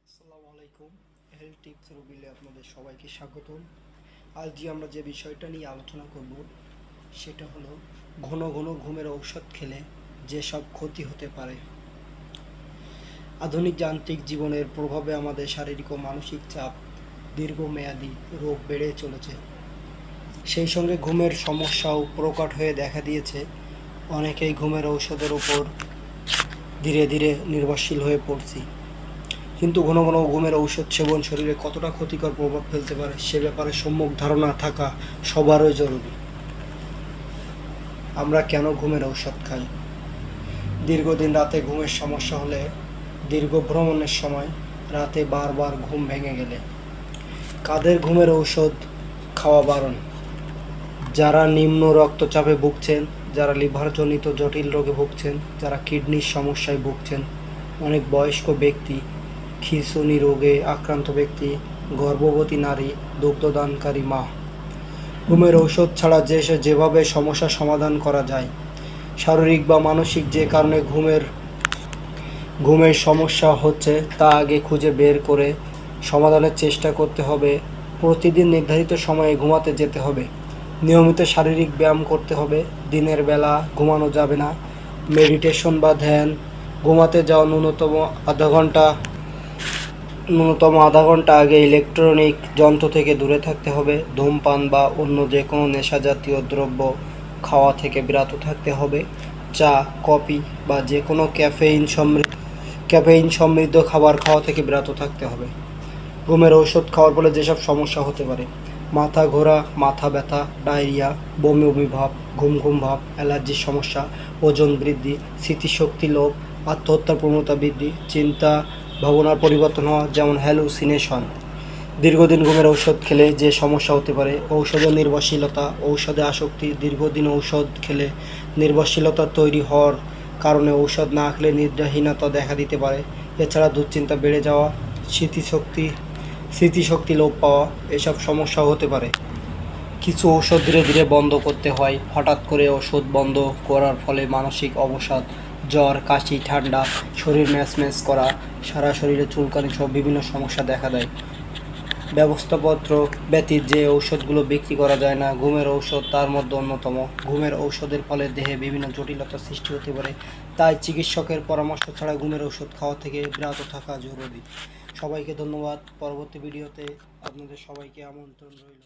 আসসালামু আলাইকুম। Health tips রুবিলে আপনাদের সবাইকে স্বাগতম। আজ আমরা যে বিষয়টা নিয়ে আলোচনা করব সেটা হলো ঘন ঘন ঘুমের ঔষধ খেলে যেসব ক্ষতি হতে পারে। আধুনিক যান্ত্রিক জীবনের প্রভাবে আমাদের শারীরিক ও মানসিক চাপ, দীর্ঘমেয়াদী রোগ বেড়ে চলেছে। সেই সঙ্গে ঘুমের সমস্যাও প্রকট হয়ে দেখা দিয়েছে। অনেকেই ঘুমের ঔষধের উপর ধীরে ধীরে নির্ভরশীল হয়ে পড়ছি। কিন্তু ঘন ঘন ঘুমের ঔষধ সেবন শরীরে কতটা ক্ষতিকর প্রভাব ফেলতে পারে সে ব্যাপারে সম্যক ধারণা থাকা সবারই জরুরি। আমরা কেন ঘুমের ঔষধ খাই? দীর্ঘদিন রাতে ঘুমের সমস্যা হলে, দীর্ঘ ভ্রমণের সময়, রাতে বারবার ঘুম ভেঙে গেলে। কাদের ঘুমের ঔষধ খাওয়া বারণ? যারা নিম্ন রক্তচাপে ভুগছেন, যারা লিভারজনিত জটিল রোগে ভুগছেন, যারা কিডনির সমস্যায় ভুগছেন, অনেক বয়স্ক ব্যক্তি, খিঁচুনি রোগে আক্রান্ত ব্যক্তি, গর্ভবতী নারী, দুগ্ধদানকারী মা। ঘুমের ঔষধ ছাড়া যেভাবে সমস্যা সমাধান করা যায়, শারীরিক বা মানসিক যে কারণে ঘুমের সমস্যা হচ্ছে তা আগে খুঁজে বের করে সমাধানের চেষ্টা করতে হবে। প্রতিদিন নির্ধারিত সময়ে ঘুমাতে যেতে হবে। নিয়মিত শারীরিক ব্যায়াম করতে হবে। দিনের বেলা ঘুমানো যাবে না। মেডিটেশন বা ধ্যান। ঘুমাতে যাওয়া ন্যূনতম আধা ঘন্টা আগে ইলেকট্রনিক যন্ত্র থেকে দূরে থাকতে হবে। ধূমপান বা অন্য যে কোনো নেশা জাতীয় দ্রব্য খাওয়া থেকে বিরত থাকতে হবে। চা, কফি বা যে কোনো ক্যাফেইন সমৃদ্ধ খাবার খাওয়া থেকে বিরত থাকতে হবে। ঘুমের ঔষধ খাওয়ার ফলে যেসব সমস্যা হতে পারে: মাথা ঘোরা, মাথা ব্যথা, ডায়রিয়া, বমি বমি ভাব, ঘুম ঘুম ভাব, অ্যালার্জির সমস্যা, ওজন বৃদ্ধি, স্মৃতিশক্তি লোপ, আত্মহত্যার প্রবণতা বৃদ্ধি, চিন্তা ভাবনার পরিবর্তন হওয়া, যেমন হ্যালুসিনেশন। দীর্ঘদিন ঘুমের ঔষধ খেলে যে সমস্যা হতে পারে: ঔষধের নির্ভরশীলতা, ঔষধে আসক্তি। দীর্ঘদিন ঔষধ খেলে নির্ভরশীলতা তৈরি হওয়ার কারণে ঔষধ না খেলে নিদ্রাহীনতা দেখা দিতে পারে। এছাড়া দুশ্চিন্তা বেড়ে যাওয়া, স্মৃতিশক্তি লোপ পাওয়া, এসব সমস্যাও হতে পারে। কিছু ঔষধ ধীরে ধীরে বন্ধ করতে হয়। হঠাৎ করে ওষুধ বন্ধ করার ফলে মানসিক অবসাদ, জ্বর, কাশি, ঠান্ডা, শরীর ম্যাজম্যাজ করা, সারা শরীরে চুলকানি সহ বিভিন্ন সমস্যা দেখা দেয়। ব্যবস্থাপত্র ব্যতীত যে ঔষধগুলো বিক্রি করা যায় না, ঘুমের ঔষধ তার মধ্যে অন্যতম। ঘুমের ঔষধের ফলে দেহে বিভিন্ন জটিলতার সৃষ্টি হতে পারে, তাই চিকিৎসকের পরামর্শ ছাড়া ঘুমের ঔষধ খাওয়া থেকে বিরত থাকা জরুরি। সবাইকে ধন্যবাদ। পরবর্তী ভিডিওতে আপনাদের সবাইকে আমন্ত্রণ রইল।